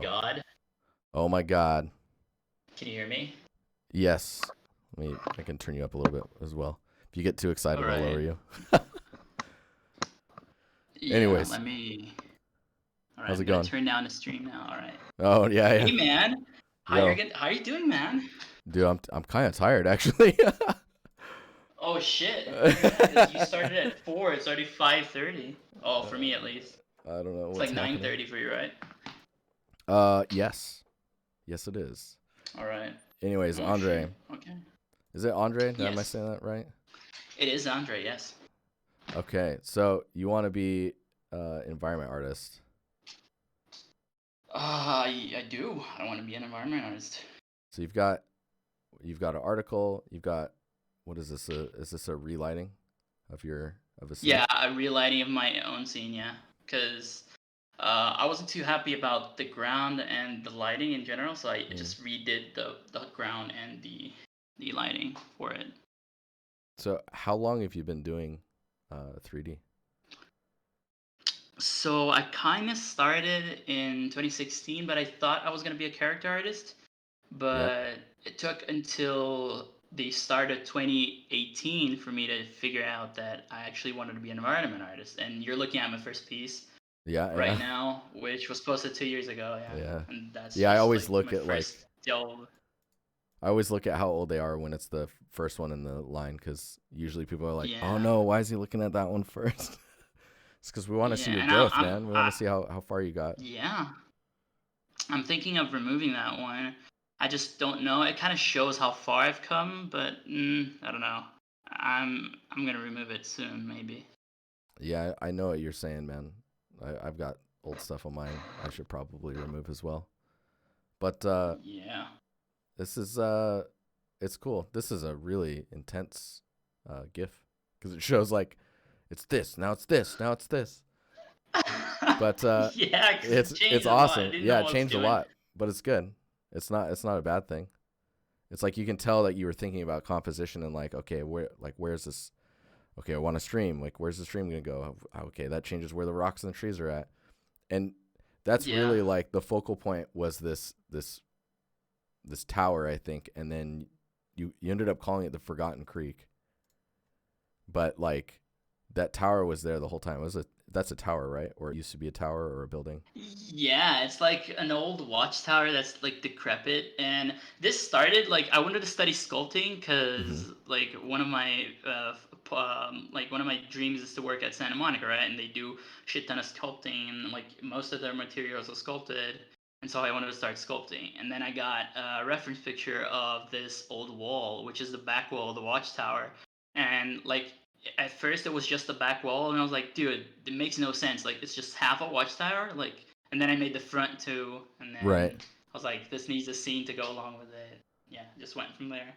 God. Oh my God. Can you hear me? Yes. I can turn you up a little bit as well. If you get too All excited, I'll lower right. you. Yeah, Anyways, let me. All right, how's I'm it gonna going? turn down the stream now. All right. Oh yeah, yeah. Hey, man. Yo, How you doing, man? dude, I'm kind of tired actually. Oh shit. Yeah, because you started at 4. It's already 5:30. Oh, for me at least. I don't know It's what's like happening. 9:30 for you, right? Yes. Yes, it is. All right. Anyways, Oh shit. Andre. Okay. Is it Andre? Am I Yes, saying that right? it is Andre. Yes. Okay. So you want to be environment artist. I do. I want to be an environment artist. So you've got an article, you've got what is this? Is this a relighting of a scene? Yeah, a relighting of my own scene. Yeah, because I wasn't too happy about the ground and the lighting in general, so I Mm. just redid the ground and the lighting for it. So how long have you been doing 3D? So I kind of started in 2016, but I thought I was gonna be a character artist, Yeah. but it took until the start of 2018 for me to figure out that I actually wanted to be an environment artist. And you're looking at my first piece Yeah, right yeah. now, which was posted 2 years ago. Yeah, Yeah. and that's Yeah, I just always like look my at first delve. how old they are when it's the first one in the line cuz usually people are like, "Oh Yeah, no, why is he looking at that one first?" It's cuz we want to see yeah, your and growth, man. We want I to see how far you got. yeah, I'm thinking of removing that one. I just don't know. It kind of shows how far I've come, but I don't know. I'm gonna remove it soon, maybe. Yeah, I know what you're saying, man. I've got old stuff on mine I should probably remove as well. But Yeah. this is it's cool. This is a really intense GIF because it shows like it's this now, it's this now, it's this. But Yeah, 'cause it it's changed a lot. I awesome. didn't know Yeah, it what I was changed a doing. lot, but it's good. It's not a bad thing. It's like you can tell that you were thinking about composition and like, okay, where's this? Okay, I want to stream. Like, where's the stream gonna go? Okay, that changes where the rocks and the trees are at, and that's Yeah. really like the focal point was this tower, I think, and then you ended up calling it the Forgotten Creek, but like that tower was there the whole time. That's a tower, right? Or it used to be a tower or a building. Yeah, it's like an old watchtower that's like decrepit. And this started like I wanted to study sculpting Mm-hmm. because like one of my dreams is to work at Santa Monica, right? And they do shit ton of sculpting, and like most of their materials are sculpted. And so I wanted to start sculpting. And then I got a reference picture of this old wall, which is the back wall of the watchtower. And like at first it was just the back wall, and I was like, dude, it makes no sense. Like it's just half a watchtower. Like, and then I made the front too, and Right, then I was like, this needs a scene to go along with it. Yeah, just went from there.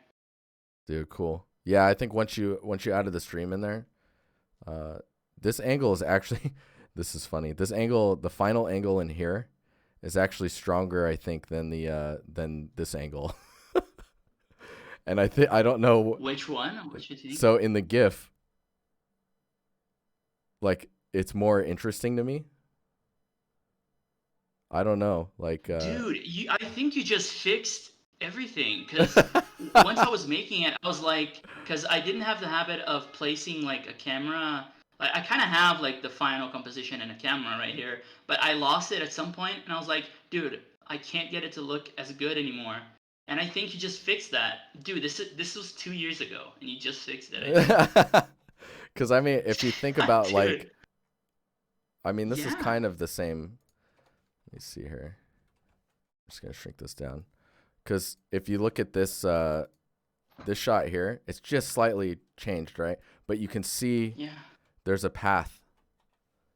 dude. Cool. Yeah, I think once you added the stream in there, uh, this angle is actually this is funny. This angle, the final angle in here, is actually stronger, I think, than this angle. And I don't know. Which one? What you think? So in the GIF, like it's more interesting to me. I don't know. Like Dude, I think you just fixed everything. Because once I was making it, I was like, because I didn't have the habit of placing like a camera. Like, I kind of have like the final composition and a camera right here, but I lost it at some point, and I was like, dude, I can't get it to look as good anymore. And I think you just fixed that, dude. This was 2 years ago, and you just fixed it. I think. cuz I mean, if you think about like Dude, I mean, this is yeah, kind of the same. Let me see here. I'm just going to shrink this down. Cuz if you look at this shot here, it's just slightly changed, right? But you can see yeah. there's a path.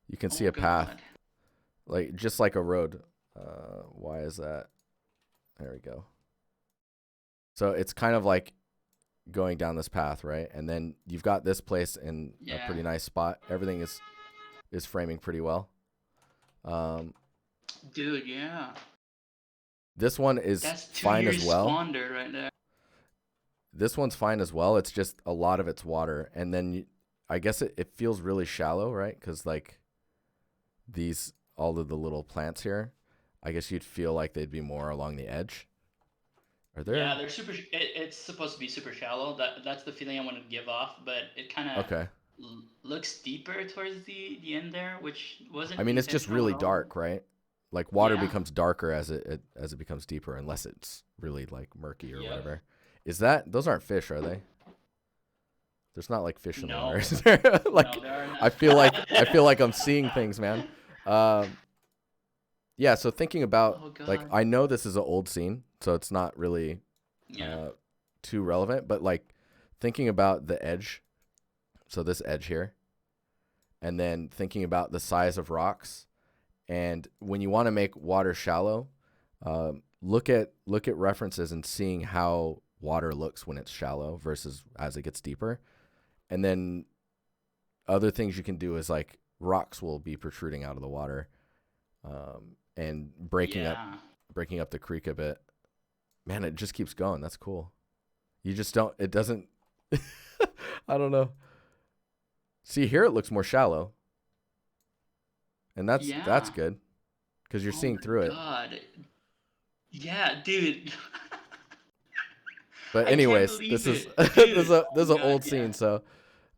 You can see Oh a path, God. like just like a road. Why is that? There we go. So it's kind of like going down this path, right? And then you've got this place in a Yeah, pretty nice spot. Everything is framing pretty well. Um, dude. Yeah. this one is That's two fine as years well. squandered right there. This one's fine as well. It's just a lot of it's water, and then I guess it feels really shallow, right? Because like these all of the little plants here. I guess you'd feel like they'd be more along the edge. Are Yeah, there? they're super. It's supposed to be super shallow. That's the feeling I wanted to give off, but it kind of Okay. looks deeper towards the end there, which I wasn't mean, it's just intentional really at all. dark, right? Like water Yeah. becomes darker as it becomes deeper, unless it's really like murky or Yep. whatever. Is that those aren't fish, are they? There's not like fish in the water. No. Is there? No, Like there are I feel like I'm not. seeing things, man. Um, yeah. So thinking about Oh like God. I know this is an old scene, so it's not really Yeah. uh, too relevant. But like thinking about the edge, so this edge here, and then thinking about the size of rocks, and when you want to make water shallow, look at references and seeing how water looks when it's shallow versus as it gets deeper, and then other things you can do is like rocks will be protruding out of the water, and Yeah. breaking up the creek a bit. Man, it just keeps going. That's cool. You just don't. It doesn't. I don't know. See here, it looks more shallow, and that's Yeah. good because you're Oh seeing my through it. God. Yeah, dude. But I can't anyways, this believe is it, this is dude. a Oh this is an God. old Yeah. scene. So,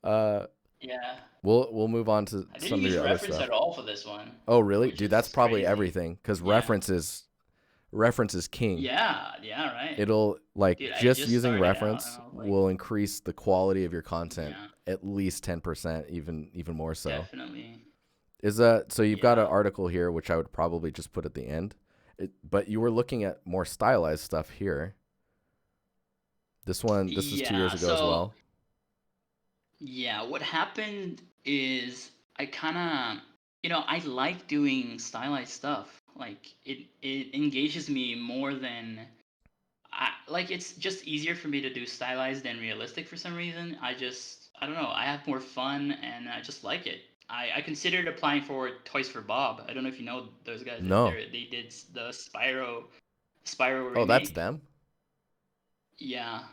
uh, Yeah. we'll move on to I didn't some of use your other reference stuff. at all for this one, Oh, really, which dude? That's is probably crazy. everything because Yeah. reference is king. Yeah. Yeah. Right. It'll like Dude, I just just using started out and reference I was like, will increase the quality of your content yeah, at least 10%, even more so. definitely. Is that so? You've got an Yeah. article here, which I would probably just put at the end. But you were looking at more stylized stuff here. This is 2 years Yeah. ago as So, well. yeah, what happened is I kind of, I like doing stylized stuff. Like it engages me more than like it's just easier for me to do stylized than realistic for some reason. I don't know, I have more fun and I just like it. I considered applying for Toys for Bob. I don't know if you know those guys. No. They did the Spyro Oh, that's remake. them. Yeah,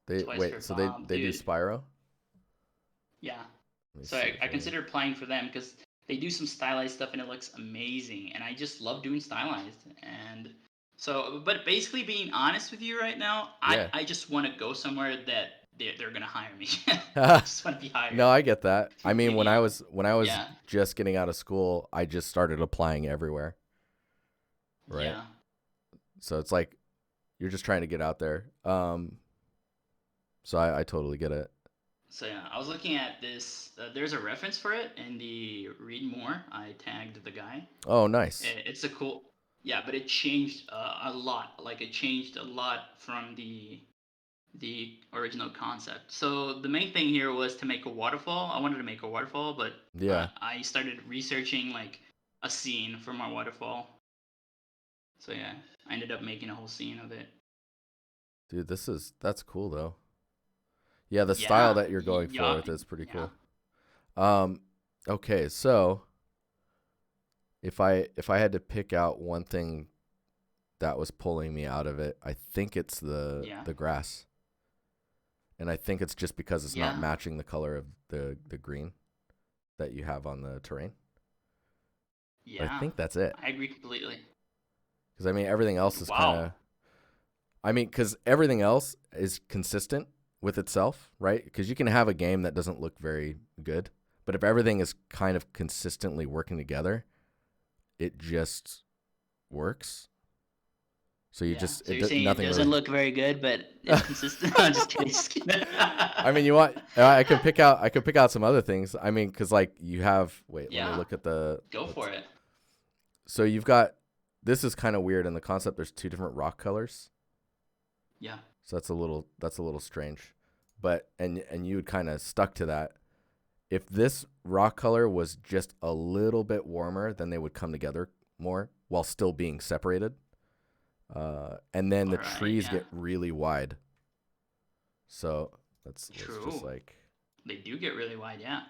They Toys for wait. So they Bob, they do dude. Spyro. Yeah. Let me So see I here. consider applying for them because they do some stylized stuff and it looks amazing. And I just love doing stylized. And so, but basically, being honest with you right now, Yeah. I just want to go somewhere that they're going to hire me. I just want to be No, hired. I get that. To be I mean, completely honest. when I was Yeah. just getting out of school, I just started applying everywhere, right? Yeah. So it's like you're just trying to get out there. So I totally get it. So yeah, I was looking at this. There's a reference for it in the read more. I tagged the guy. Oh, nice. It's a cool, yeah, but it changed a lot. Like it changed a lot from the original concept. So the main thing here was to make a waterfall. I wanted to make a waterfall, but Yeah, I started researching like a scene for my waterfall. So yeah, I ended up making a whole scene of it. dude, that's cool though. Yeah, the style Yeah, that you're going for yeah, with is pretty yeah, cool. Um, okay, so if I had to pick out one thing that was pulling me out of it, I think it's yeah, the grass, and I think it's just because it's not yeah, matching the color of the green that you have on the terrain. But I yeah. think that's it. I agree completely. Because I mean, everything else is kind Wow. of. I mean, because everything else is consistent with itself, right? Because you can have a game that doesn't look very good, but if everything is kind of consistently working together, it just works. So you Yeah. just So you're saying it nothing doesn't really. look very good, but it's consistent. I'm just kidding. Just kidding. I mean, you want I could pick out some other things. I mean, because like you have. Wait, let me Yeah. look at the. Go for it. So you've got. This is kind of weird in the concept. There's two different rock colors. Yeah. So that's a little strange. But and you had kind of stuck to that. If this rock color was just a little bit warmer, then they would come together more while still being separated. And then All the right. trees Yeah. get really wide. So let's just True. like They do get really wide. Yeah.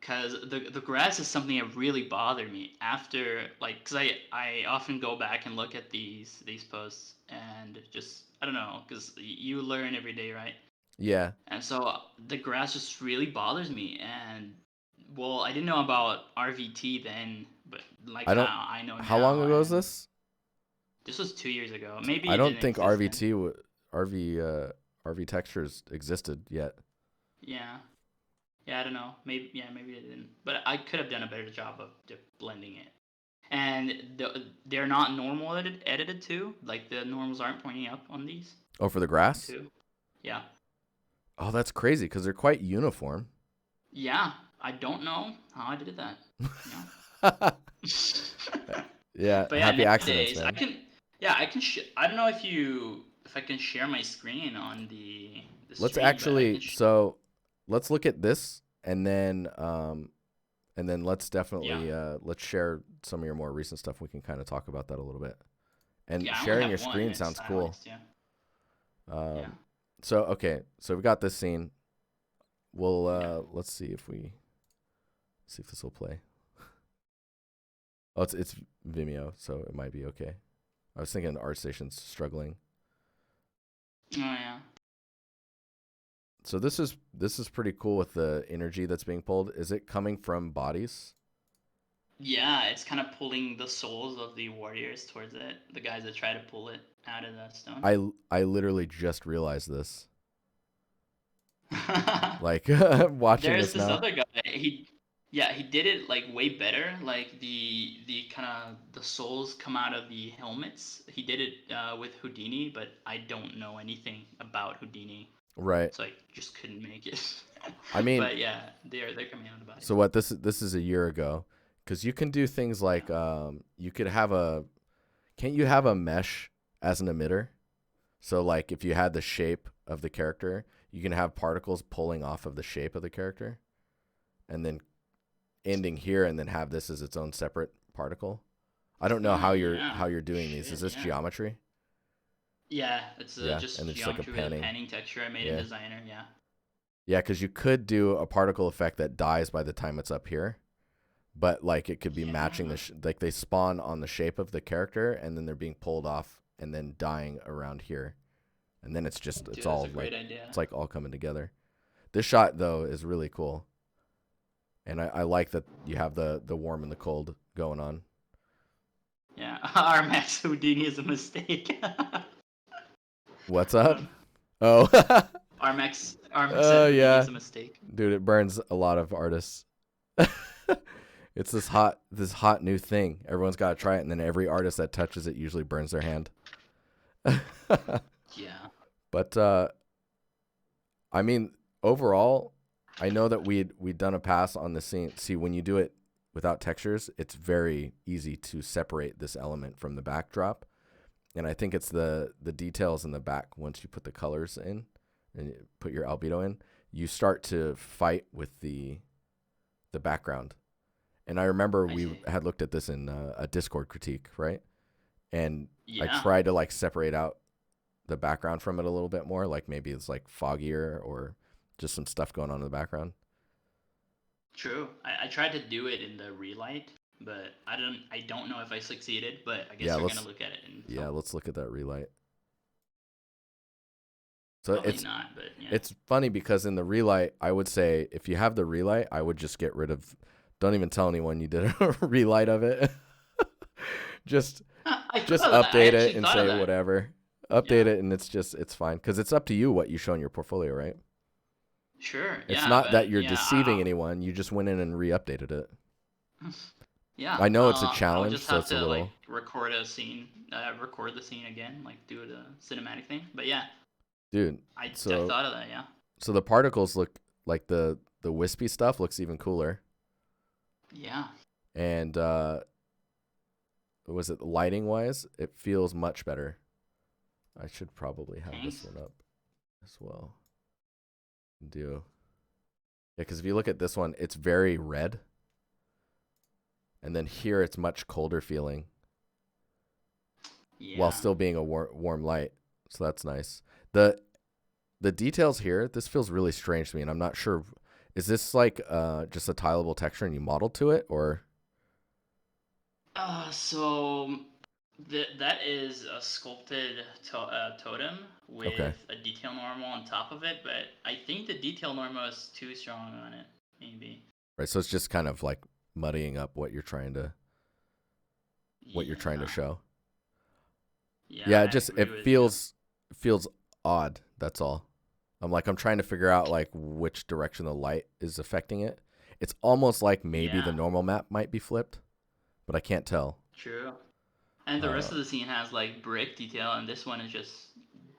Cause the grass is something that really bothered me after like, cause I often go back and look at these posts and just I don't know, cause you learn every day, right? yeah. And so the grass just really bothers me. And well, I didn't know about RVT then, but like I don't. how I know How long now. ago is And this? This was 2 years ago. Maybe I it don't didn't think exist then. RV textures existed yet. Yeah. Yeah, I don't know. Maybe it didn't. But I could have done a better job of blending it. And they're not normal edited too. Like the normals aren't pointing up on these Oh, for the grass? too. Yeah. Oh, that's crazy because they're quite uniform. Yeah. I don't know how I did that. Yeah, But yeah, happy accidents, nowadays I man. can. Yeah, I can. I don't know if I can share my screen on the Let's stream, but I can. actually so let's look at this and then let's Yeah. definitely let's share some of your more recent stuff. We can kind of talk about that a little bit. And Yeah, I only sharing your have one. screen It's sounds cool. stylized. Yeah. Yeah. So okay, so we got this scene. We'll Yeah. let's see if this will play. Oh, it's Vimeo, so it might be okay. I was thinking ArtStation's struggling. Oh yeah. So this is pretty cool with the energy that's being pulled. Is it coming from bodies? Yeah, it's kind of pulling the souls of the warriors towards it. The guys that try to pull it out of that stone. I literally just realized this. Like watching There's this this now. other guy. He did it like way better. Like the kind of the souls come out of the helmets. He did it with Houdini, but I don't know anything about Houdini, Right. so I just couldn't make it. I mean, But yeah, they're coming out of the bodies. so what this is a year ago cuz you can do things like you could have can't you have a mesh as an emitter? So like if you had the shape of the character, you can have particles pulling off of the shape of the character and then ending here and then have this as its own separate particle. I don't know how Yeah. you're doing these. Is Shit, this yeah. geometry? Yeah, it's Yeah, just and it's like a geometry with a panning. panning texture I made in Yeah. Designer. Yeah. Yeah, cuz you could do a particle effect that dies by the time it's up here. But like it could be matching Yeah. like they spawn on the shape of the character and then they're being pulled off and then dying around here. And then it's Dude, that's all a great like idea. it's like all coming together. This shot though is really cool. And I like that you have the warm and the cold going on. Yeah. Our Max Houdini is a mistake. What's up? Oh. Our Max Oh Houdini yeah. is a mistake. Dude, it burns a lot of artists. It's this hot new thing. Everyone's got to try it and then every artist that touches it usually burns their hand. Yeah. But I mean, overall, I know that we'd done a pass on the scene. See, when you do it without textures, it's very easy to separate this element from the backdrop. And I think it's the details in the back once you put the colors in and you put your albedo in, you start to fight with the background. And I remember I we see. had looked at this in a Discord critique, right? And I Yeah. tried to like separate out the background from it a little bit more, like maybe it's like foggier or just some stuff going on in the background. True. I tried to do it in the relight, but I don't know if I succeeded, but I guess Yeah, we're gonna look at it and let's look at that relight. So probably not, but yeah. it's funny because in the relight, I would say if you have the relight, I would just get rid of. Don't even tell anyone you did a relight of it. just update it and say whatever. Update it and it's fine because it's up to you what you show in your portfolio, right? Sure. It's Yeah, not that but you're yeah, deceiving anyone. You just went in and re-updated it. yeah. I know it's a I'll challenge, just so have it's a to like little. record the scene again, like do the cinematic thing. But yeah, Dude, I so thought of that. Yeah. so the particles look like the wispy stuff looks even cooler. Yeah. And was it lighting wise? It feels much better. I should probably have this one up as well. Yeah, because if you look at this one, it's very red. And then here it's much colder feeling. Yeah. While still being a warm light. So that's nice. The details here, this feels really strange to me, and I'm not sure. Is this like just a tileable texture and you modeled to it, or? So that is a sculpted totem with a detail normal on top of it, but I think the detail normal is too strong on it, maybe. Right, so it's just kind of like muddying up what you're trying to show. Yeah, Yeah, I agree it with you. feels odd. That's all. I'm trying to figure out like which direction the light is affecting it. It's almost like maybe the Yeah, normal map might be flipped, but I can't tell. true. And the Uh, rest of the scene has like brick detail, and this one is just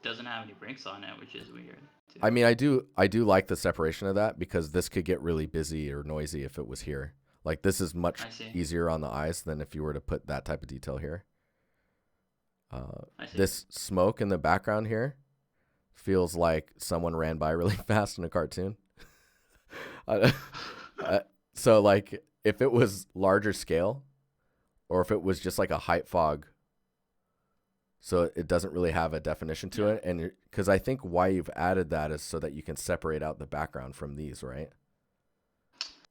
doesn't have any bricks on it, which is weird too. I mean, I do like the separation of that because this could get really busy or noisy if it was here. Like this is much I see. easier on the eyes than if you were to put that type of detail here. I see. This smoke in the background here feels like someone ran by really fast in a cartoon. I- I- so like if it was larger scale or if it was just like a height fog, so it doesn't really have a definition to Yeah. it, and because I think why you've added that is so that you can separate out the background from these, right?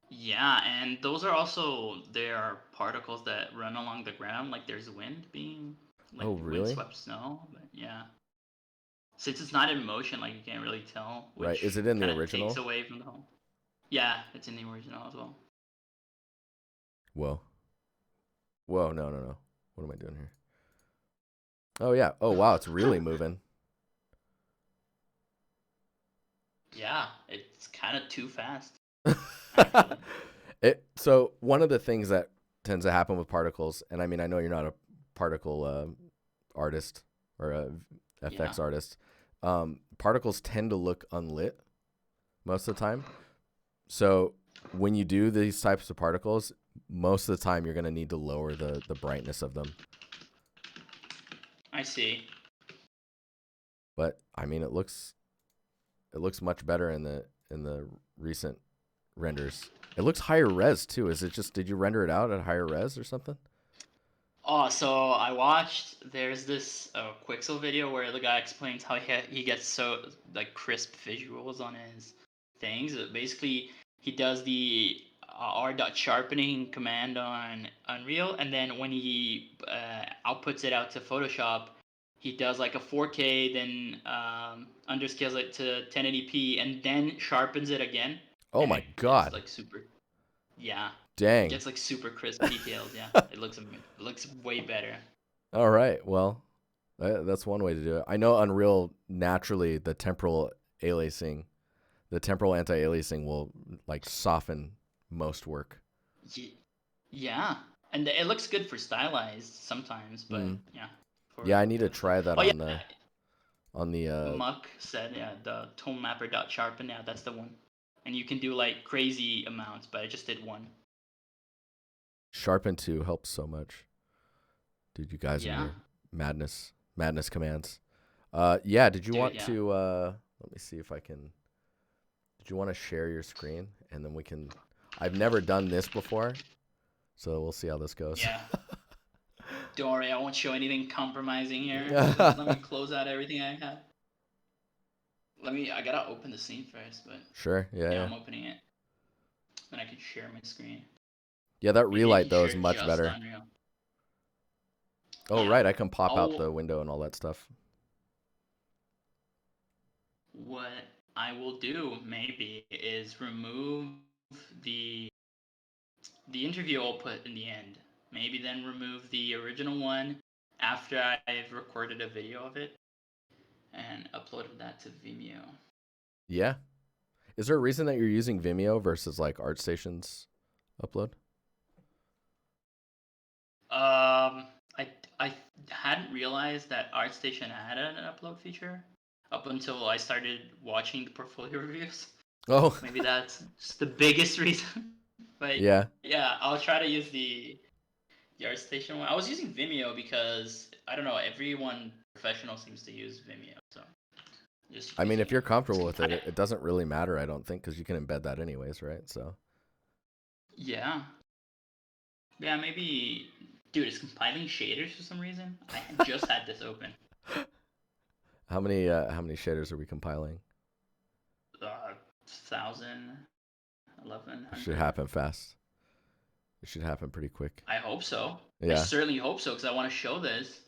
Yeah, and those are also there are particles that run along the ground, like there's wind being like Oh, really? windswept snow. But yeah, since it's not in motion, like you can't really tell, Right. Is which it in the kind of takes original? away from the whole. Yeah, it's in the original as well. Whoa. Whoa, no, no, no. What am I doing here? Oh, yeah. Oh, wow, it's really moving. Yeah, it's kind of too fast, actually. So one of the things that tends to happen with particles, and I mean, I know you're not a particle artist or a Yeah, FX artist. Particles tend to look unlit most of the time. So when you do these types of particles, most of the time you're going to need to lower the brightness of them. I see. But I mean, it looks much better in the recent renders. It looks higher res too. Is it just did you render it out at higher res or something? Oh, so I watched. There's this Quixel video where the guy explains how he gets so like crisp visuals on his things. Basically, he does the R dot sharpening command on Unreal, and then when he outputs it out to Photoshop, he does like a 4K, then underscales it to 1080p, and then sharpens it again, Oh and my it gets god. like super. Yeah, it Dang. gets like super crisp details. Yeah, it looks way better. All right. Well, that's one way to do it. I know Unreal naturally the temporal anti-aliasing will like soften most work. Yeah, and it looks good for stylized sometimes, but Mm. yeah, Yeah, for I need to realistic. try that Oh yeah, on the Muck said yeah the tone mapper dot sharpen. Yeah, that's the one, and you can do like crazy amounts, but I just did one. sharpen 2 helps so much. Dude, you guys and Yeah, your madness commands. Yeah, did you dude. want Yeah, to let me see if I can did you want to share your screen and then we can I've never done this before, so we'll see how this goes. yeah. Don't worry, I won't show anything compromising here. Let me close out everything I have. I gotta open the scene first, but Sure. Yeah, yeah, yeah. I'm opening it. Then I can share my screen. Yeah, that Maybe I relight can though is share much just better. Unreal. Oh, Yeah. right, I can pop out I'll the window and all that stuff. What I will do maybe is remove the the interview I'll put in the end. Maybe then remove the original one after I've recorded a video of it and uploaded that to Vimeo. Yeah. Is there a reason that you're using Vimeo versus like ArtStation's upload? I hadn't realized that ArtStation had an upload feature up until I started watching the portfolio reviews. Oh, Maybe that's just the biggest reason. But yeah. yeah, I'll try to use the ArtStation one. I was using Vimeo because I don't know, everyone professional seems to use Vimeo, so just I mean, using if you're it. comfortable with it, it doesn't really matter, I don't think, because you can embed that anyways, right? So, Yeah. Yeah, maybe dude, it's compiling shaders for some reason. I just had this open. how many shaders are we compiling? 1,000, It should 1,100. happen fast. It should happen pretty quick. I hope so. I Yeah. certainly hope so because I want to show this.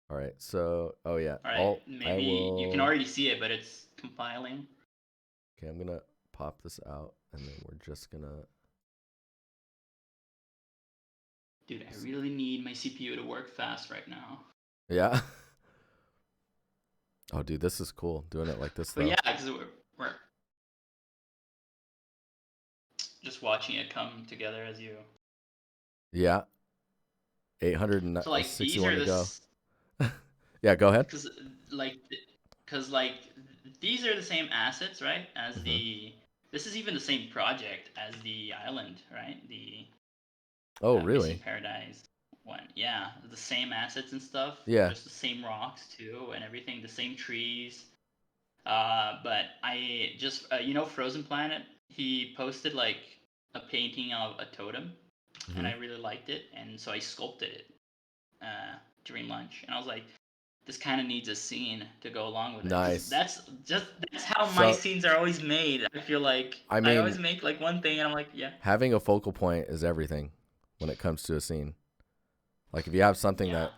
All right. So, oh yeah. All right, I maybe you can will. already see it, but it's compiling. Okay, I'm gonna pop this out, and then we're just gonna. Dude, I really need my CPU to work fast right now. Yeah. Oh, dude, this is cool. Doing it like this But though. yeah, because we're just watching it come together as you. Yeah. So like these 861 are to the go. Yeah, go ahead. because like because like these are the same assets, right? As Hmm. the This is even the same project as the island, right? The Oh, Missing really? Paradise one. Yeah, the same assets and stuff, Yeah. just the same rocks too, and everything, the same trees. But I just Frozen Planet. He posted like a painting of a totem, and Hmm. I really liked it, and so I sculpted it during lunch, and I was like, this kind of needs a scene to go along with it, because Nice. that's how my So, scenes are always made. I feel like I I mean, always make like one thing, and I'm like, yeah, having a focal point is everything when it comes to a scene. Like if you have something yeah.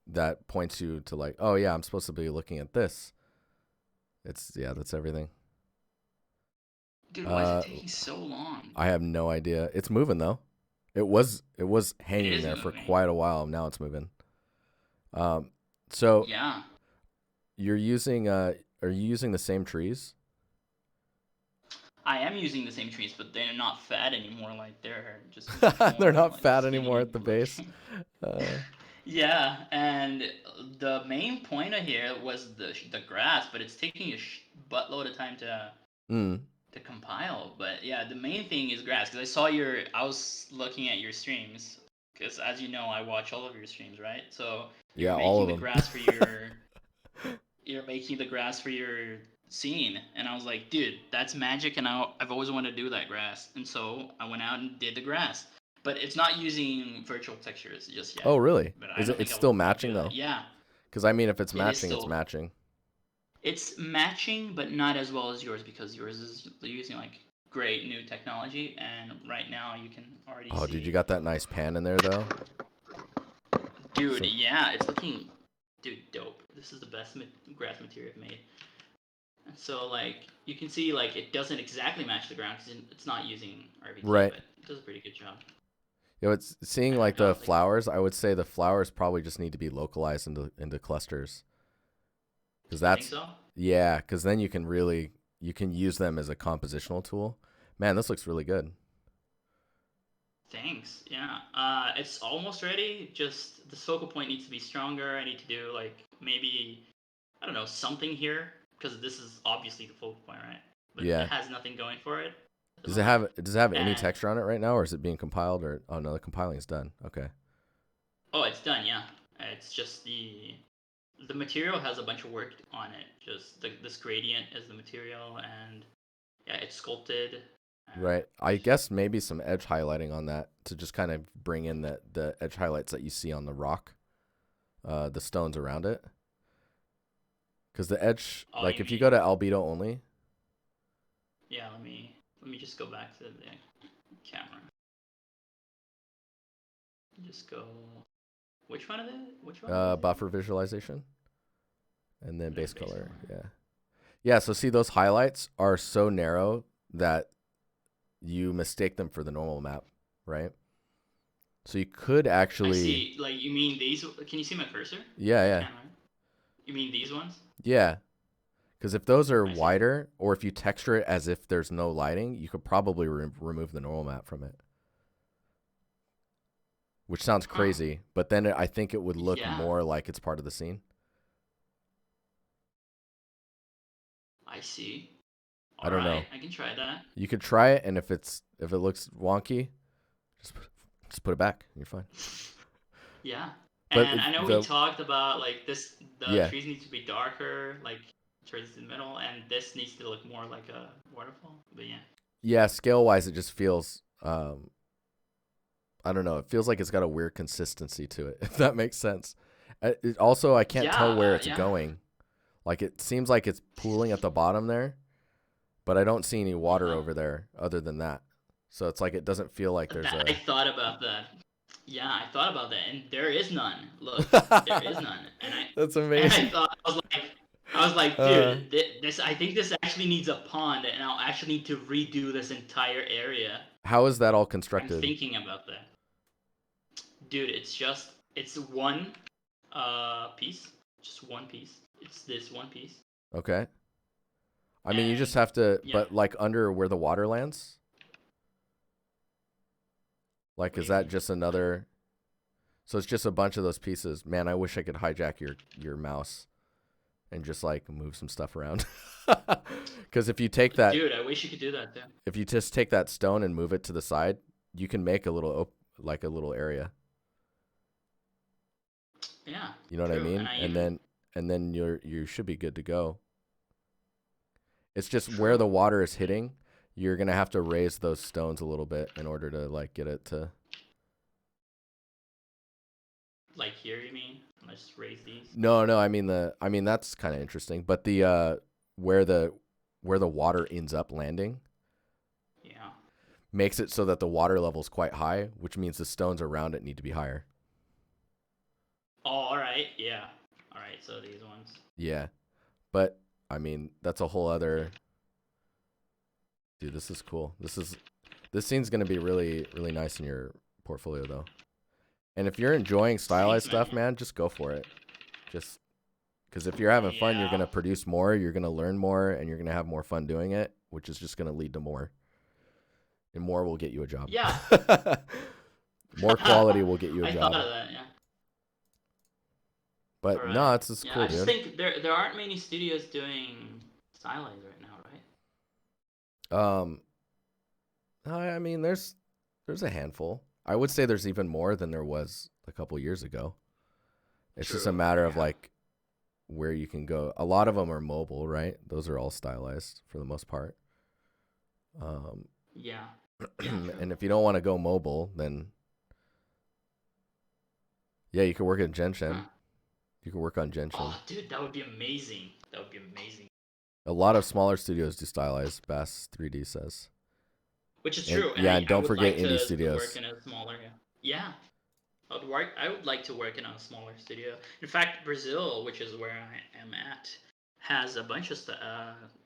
that points you to like, oh yeah, I'm supposed to be looking at this. It's yeah, that's everything. Dude, why is it Uh, taking so long? I have no idea. It's moving though. It was It hanging is there for moving. quite a while. Now it's moving. So Yeah. you're using are you using the same trees? I am using the same trees, but they're not fat anymore. Like they're just much They're more not like fat skinny anymore at the base. looking. Uh, Yeah, and the main point of here was the grass, but it's taking a buttload of time mm, to compile. But yeah, the main thing is grass, because I was looking at your streams, because as you know, I watch all of your streams, right? So yeah, all of them. you're making the grass for your scene, and I was like, dude, that's magic, and I've always wanted to do that grass, and so I went out and did the grass, but it's not using virtual textures just Oh, yet. really? But I Is don't it? It's think still I'll do matching that. though. Yeah, Because I mean, if it's it is matching, it's still. matching. It's matching, but not as well as yours, because yours is using like great new technology, and right now you can already Oh, dude, you see. got that nice pan in there though. Dude, Some. yeah, it's looking, dude, dope. This is the best grass material I've made. So like you can see, like it doesn't exactly match the ground because it's not using RVT, Right. but it does a pretty good job. It's seeing And I like the got like, flowers. I would say the flowers probably just need to be localized into clusters. Because you think that's so? yeah. Because then you can use them as a compositional tool. Man, this looks really good. Thanks. Yeah. It's almost ready. Just the focal point needs to be stronger. I need to do like maybe, I don't know, something here, because this is obviously the focal point, right? But it Yeah. has nothing going for it at the Does it moment. have any And texture on it right now, or is it being compiled? Or oh no, the compiling is done. Okay. oh, it's done. Yeah. It's just the material has a bunch of work on it. Just this gradient is the material, and yeah, it's sculpted. Uh, Right. I guess maybe some edge highlighting on that to just kind of bring in the edge highlights that you see on the rock, the stones around it. Because the edge, oh, like you if you go mean? to albedo only, Yeah. Let me just go back to the camera. Just go. Which one of it? Which one was it? buffer visualization, and then No, base base color. color. Yeah. Yeah. So see, those highlights are so narrow that you mistake them for the normal map, right? So you could I actually, see. Like you mean these? Can you see my cursor? yeah, I yeah, can't. Right? You mean these ones? yeah. Because if those are I see. wider, or if you texture it as if there's no lighting, you could probably remove the normal map from it, which sounds Huh. crazy. But then I think it would look Yeah. more like it's part of the scene. I see. I All don't right. know. I can try that. You could try it, and if it looks wonky, just just put it back. And you're fine. Yeah. But And I know we the talked about like this. The yeah trees need to be darker, like towards the middle, and this needs to look more like a waterfall. But yeah. yeah scale wise, it just feels I don't know. It feels like it's got a weird consistency to it. If that makes sense. Also, I can't tell Yeah. where it's Yeah. going. Like it seems like it's pooling at the bottom there, but I don't see any water Yeah. over there other than that. So it's like it doesn't feel like there's That I a. thought about that. Yeah, I thought about that, and there is none. Look, there is none. That's And I amazing. thought I was like, Uh, dude, this I think this actually needs a pond, and I'll actually need to redo this entire area. how is that all I'm constructed? thinking about that, dude. It's one. piece, just one piece. It's this one piece. Okay. I mean, you just And have to, yeah, but like under where the water lands? Like, what do is you that mean? just another? So it's just a bunch of those pieces. Man, I wish I could hijack your mouse and just like move some stuff around. Because if you take that, Dude, I wish you could do that too. if you just take that stone and move it to the side, you can make a little like a little area. Yeah, You know what I true. And mean? I And even then you should be good to go. It's just where the true. water is hitting, you're gonna have to raise those stones a little bit in order to like get it to. Like here, you mean? Let's just raise these. No, I mean that's kind of interesting, but the where the where the water ends up landing Yeah. makes it so that the water level is quite high, which means the stones around it need to be higher. Oh, all right. Yeah. All right. So these ones. Yeah, but I mean that's a whole other. Dude, this is cool. This scene's gonna be really really nice in your portfolio though. And if you're enjoying stylized Thanks, stuff, man. man, just go for it. Just because if you're having fun, you're Yeah. gonna produce more, you're gonna learn more, and you're gonna have more fun doing it, which is just gonna lead to more. And more will get you a job. Yeah. More quality will get you a I thought job. of that. Yeah. All But right. no, it's just Yeah. cool, I just dude. think there aren't many studios doing stylized right now, right? Um, I mean, there's a handful. I would say there's even more than there was a couple years ago. It's just a True. matter of Yeah. like where you can go. A lot of them are mobile, right? Those are all stylized for the most part. Um, Yeah. Yeah. True. and if you don't want to go mobile, then yeah, you can work at Huh. Genshin. You can work on Genshin. Oh, dude, that would be amazing. That would be amazing. A lot of smaller studios do stylized, Bass 3D says. Which is And true, and yeah, and I don't would forget like indie to work studios. in a smaller. Yeah. Yeah. I would like to work in a smaller studio. In fact, Brazil, which is where I am at, has a bunch of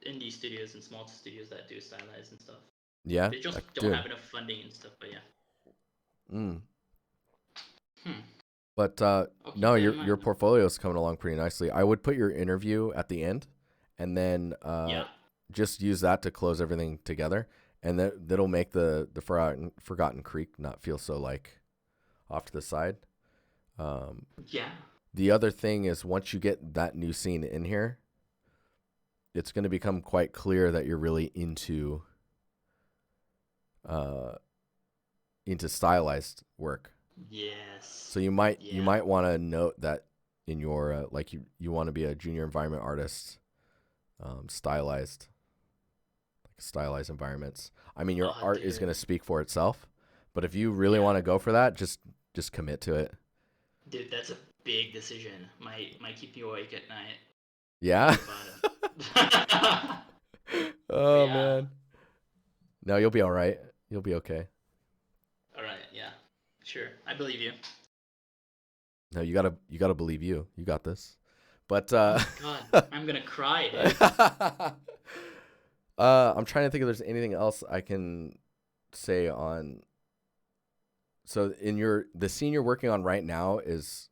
indie studios and small studios that do stylized and stuff. Yeah, They just like don't dude. have enough funding and stuff. But yeah. Mm. Hmm. But I'll keep no, that in your mind. portfolio is coming along pretty nicely. I would put your interview at the end, and then Yeah. just use that to close everything together, and that'll make the Forgotten Creek not feel so like off to the side. Um, Yeah. the other thing is once you get that new scene in here, it's going to become quite clear that you're really uh, into stylized work. Yes. So you might Yeah. want to note that in your like you want to be a junior environment artist, stylized environments. I mean, your Oh, art is going to dude. speak for itself, but if you really Yeah. want to go for that, just commit to it. Dude, that's a big decision. Might keep you awake at night Yeah. thinking about it. But Oh yeah. man. No, you'll be all right. You'll be okay. All right. Yeah. Sure. I believe you. No, you gotta believe you. You got this. But Oh my god, I'm gonna cry, dude. I'm trying to think if there's anything else I can say on. So in the scene you're working on right now is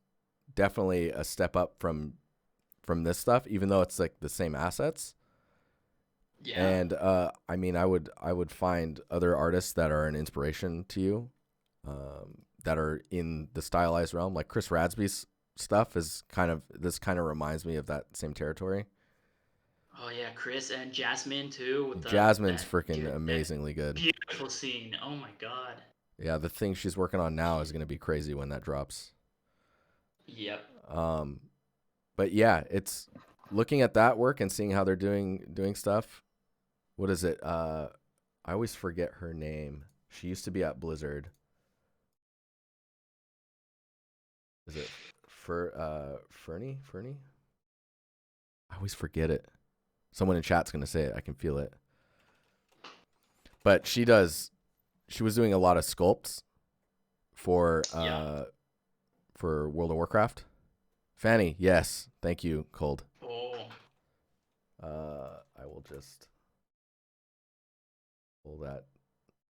definitely a step up from this stuff, even though it's like the same assets. Yeah. And I mean, I would find other artists that are an inspiration to you, that are in the stylized realm. Like Chris Radsby's stuff is this kind of reminds me of that same territory. Oh yeah, Chris and Jasmine too with Jasmine's that freaking dude that amazingly good. beautiful scene. Oh my god. Yeah, the thing she's working on now is gonna be crazy when that drops. Yep. Um, but yeah, it's looking at that work and seeing how they're doing stuff. What is it? I always forget her name. She used to be at Blizzard. Is it Fernie? Fernie? I always forget it. Someone in chat's gonna say it. I can feel it. But she was doing a lot of sculpts for Yeah. for World of Warcraft. Fanny, yes. Thank you, Cold. Oh. I will just pull that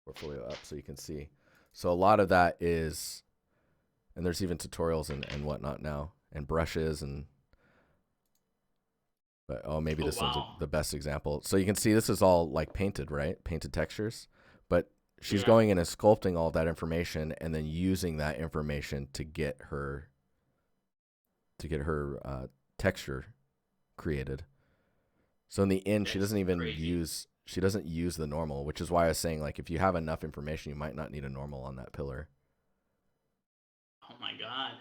portfolio up so you can see. So a lot of that is, and there's even tutorials and whatnot now. and brushes and. But, oh, maybe Oh this one's wow. the best example. So you can see this is all like painted, right? Painted textures. But she's Yeah. going in and sculpting all of that information and then using that information to get her texture created. So in the end, she That's doesn't even crazy. use the normal, which is why I was saying like if you have enough information, you might not need a normal on that pillar. Oh my god.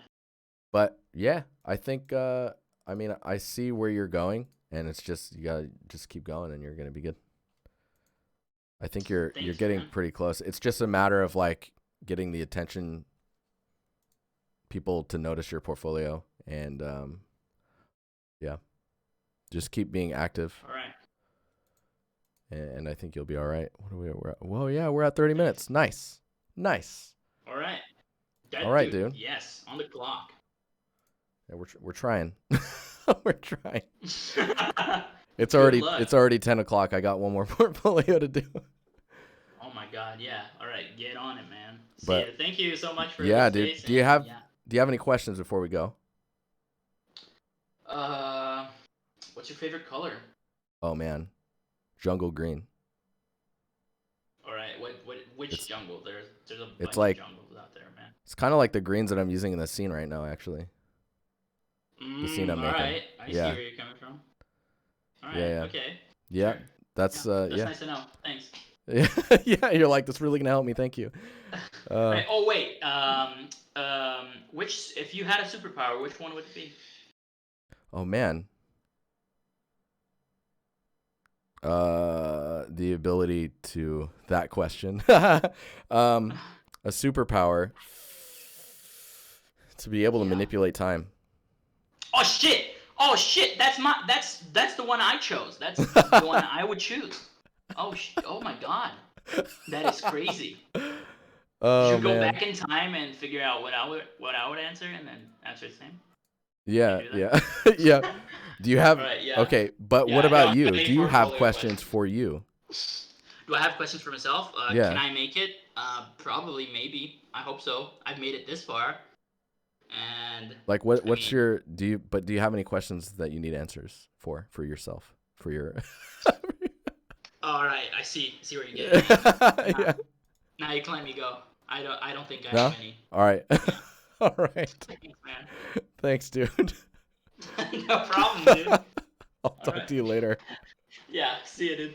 But yeah, I think I mean I see where you're going, and it's just you gotta just keep going, and you're gonna be good. I think you're Thanks, getting man. pretty close. It's just a matter of like getting the attention, people to notice your portfolio, and yeah, just keep being active, All right. and I think you'll be all right. What are we? Well, yeah, we're at 30 minutes. Nice, nice. All right. All That right, dude. dude. Yes, on the clock. Yeah, we're trying. We're trying. Good luck. It's already 10 o'clock. I got one more portfolio to do. Oh my god. Yeah. All right. Get on it, man. See ya. But Thank you so much for the yeah, dude. space, and yeah. Do you have any questions before we go? Uh, what's your favorite color? Oh man, jungle green. All right. Which It's jungle? There's a it's bunch of like jungles out there, man. it's kind of like the greens that I'm using in the scene right now. Actually, the scene I'm All making. right. I see Yeah, where you're coming from. All yeah, right. yeah, Okay. yeah. Sure. That's That's nice to know. Thanks. yeah, yeah. You're like that's really gonna help me. Thank you. Right. Oh wait. Which if you had a superpower, which one would it be? Oh man. The ability to that question. A superpower to be able to Yeah. manipulate time. Oh shit! Oh shit! That's the one I chose. That's the one I would choose. Oh my god, that is crazy. You Oh should go man. back in time and figure out what I would answer and then answer the same. Can Yeah, you do yeah. Yeah. that? Do you All have right. Yeah. Okay, but what Yeah. I about don't have you? any Do you have portfolio questions questions. for you? Do I have questions for myself? Can Yeah. I make it? Probably, maybe. I hope so. I've made it this far, and Like I what's mean, your do you have any questions that you need answers for yourself? For your all right. I see where you're getting at. Now, Yeah. now you can let me go. I don't think I No? have any. All right. Yeah. All right. Thanks, man. Thanks, dude. No problem, dude. I'll All talk right. to you later. Yeah. See you, dude.